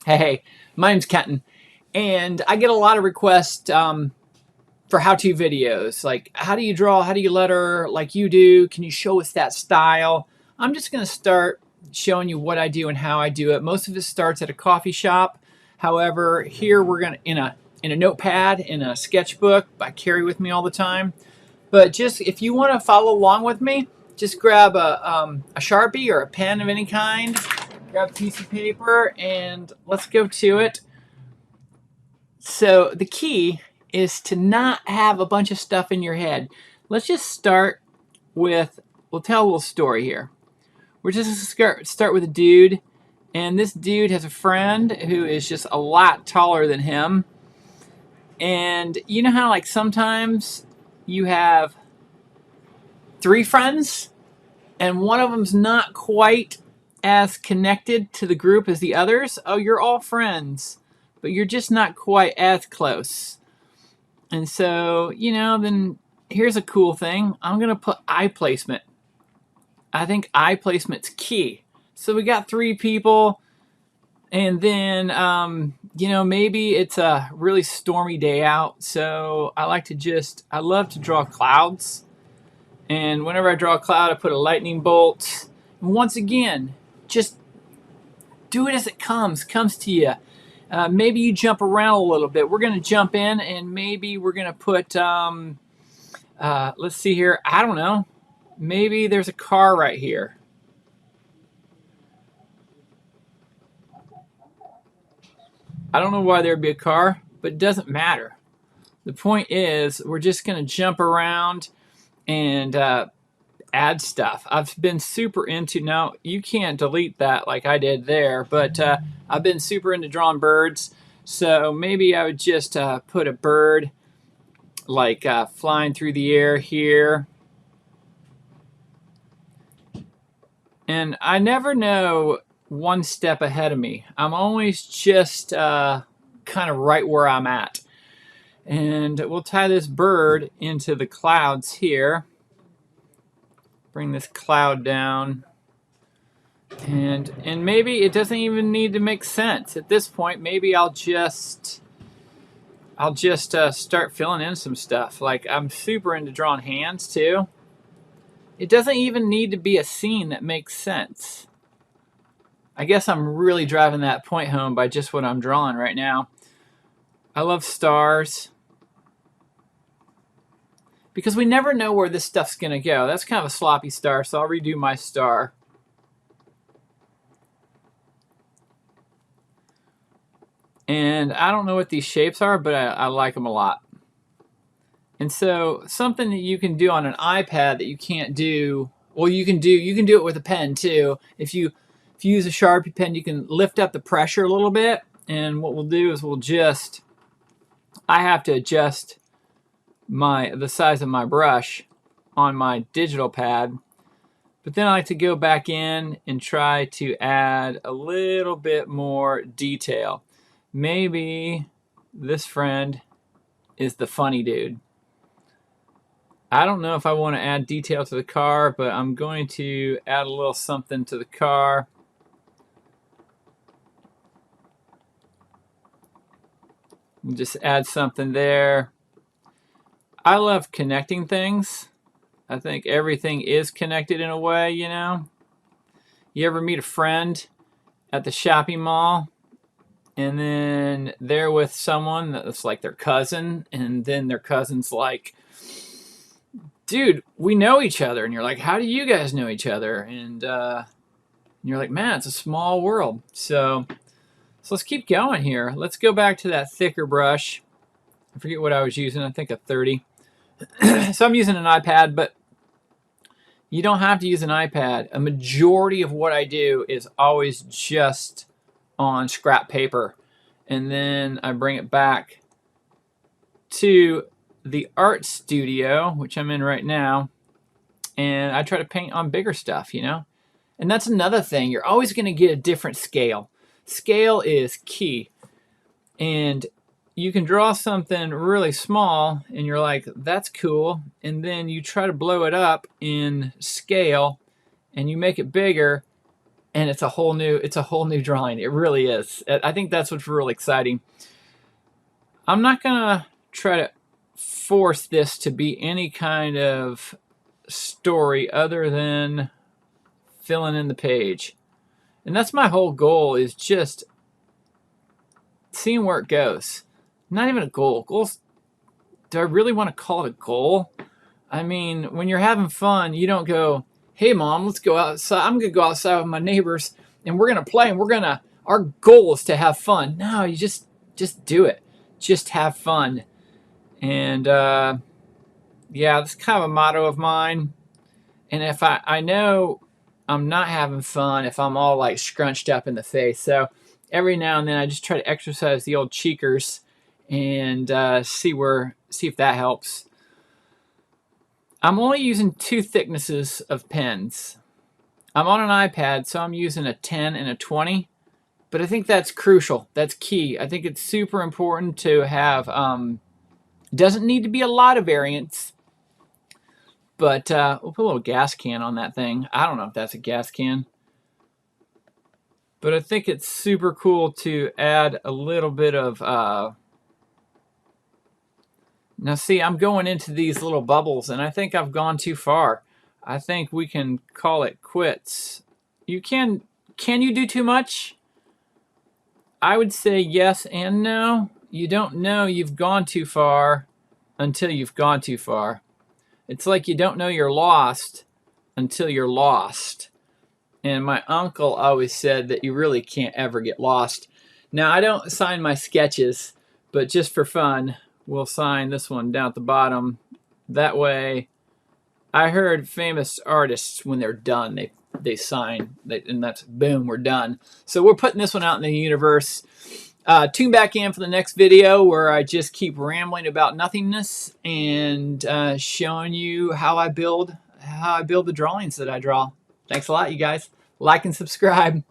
Hey, my name's Kenton, and I get a lot of requests for how-to videos. Like, how do you draw? How do you letter like you do? Can you show us that style? I'm just going to start showing you what I do and how I do it. Most of it starts at a coffee shop. However, here we're going to, in a notepad, in a sketchbook, I carry with me all the time. But just, if you want to follow along with me, just grab a Sharpie or a pen of any kind. Grab a piece of paper and let's go to it. So the key is to not have a bunch of stuff in your head. Let's just start with, we'll tell a little story here. We're just going to start with a dude, and this dude has a friend who is just a lot taller than him. And you know how like sometimes you have three friends and one of them's not quite as connected to the group as the others? Oh, you're all friends, but you're just not quite as close. And so, then here's a cool thing. I'm going to put eye placement. I think eye placement's key. So we got three people, and then, maybe it's a really stormy day out. So I love to draw clouds. And whenever I draw a cloud, I put a lightning bolt. And once again, just do it as it comes to you. Maybe you jump around a little bit. We're going to jump in, and maybe we're going to put, let's see here. I don't know. Maybe there's a car right here. I don't know why there'd be a car, but it doesn't matter. The point is, we're just going to jump around and add stuff. I've been super into, now you can't delete that like I did there, but I've been super into drawing birds. So maybe I would just put a bird like flying through the air here. And I never know one step ahead of me. I'm always just kind of right where I'm at. And we'll tie this bird into the clouds here. Bring this cloud down. And maybe it doesn't even need to make sense. At this point, maybe I'll just start filling in some stuff. Like, I'm super into drawing hands too. It doesn't even need to be a scene that makes sense. I guess I'm really driving that point home by just what I'm drawing right now. I love stars, because we never know where this stuff's going to go. That's kind of a sloppy star, so I'll redo my star. And I don't know what these shapes are, but I like them a lot. And so something that you can do on an iPad that you can't do, well, you can do it with a pen too. If you use a Sharpie pen, you can lift up the pressure a little bit. And what we'll do is I have to adjust the size of my brush on my digital pad. But then I like to go back in and try to add a little bit more detail. Maybe this friend is the funny dude. I don't know if I want to add detail to the car, but I'm going to add a little something to the car. Just add something there. I love connecting things. I think everything is connected in a way, you know. You ever meet a friend at the shopping mall, and then they're with someone that's like their cousin, and then their cousin's like, dude, we know each other. And you're like, how do you guys know each other? And you're like, man, it's a small world. So let's keep going here. Let's go back to that thicker brush. I forget what I was using. I think a 30. So I'm using an iPad, but you don't have to use an iPad. A majority of what I do is always just on scrap paper. And then I bring it back to the art studio, which I'm in right now, and I try to paint on bigger stuff, you know? And that's another thing. You're always going to get a different scale. Scale is key. And you can draw something really small, and you're like, that's cool. And then you try to blow it up in scale, and you make it bigger, and it's a whole new drawing. It really is. I think that's what's really exciting. I'm not gonna try to force this to be any kind of story other than filling in the page. And that's my whole goal, is just seeing where it goes. Not even a goal. Goals, do I really want to call it a goal? I mean, when you're having fun, you don't go, hey mom, let's go outside. I'm going to go outside with my neighbors and we're going to play and our goal is to have fun. No, you just do it. Just have fun. And yeah, that's kind of a motto of mine. And if I know I'm not having fun if I'm all like scrunched up in the face. So every now and then I just try to exercise the old cheekers and see if that helps. I'm only using 2 thicknesses of pens. I'm on an iPad, so I'm using a 10 and a 20. But I think that's crucial. That's key. I think it's super important to have, doesn't need to be a lot of variants. But we'll put a little gas can on that thing. I don't know if that's a gas can. But I think it's super cool to add a little bit of... Now see, I'm going into these little bubbles, and I think I've gone too far. I think we can call it quits. Can you do too much? I would say yes and no. You don't know you've gone too far until you've gone too far. It's like you don't know you're lost until you're lost. And my uncle always said that you really can't ever get lost. Now, I don't sign my sketches, but just for fun, we'll sign this one down at the bottom. That way, I heard famous artists, when they're done, they sign, and that's boom, we're done. So we're putting this one out in the universe. Tune back in for the next video where I just keep rambling about nothingness and showing you how I build the drawings that I draw. Thanks a lot, you guys. Like and subscribe.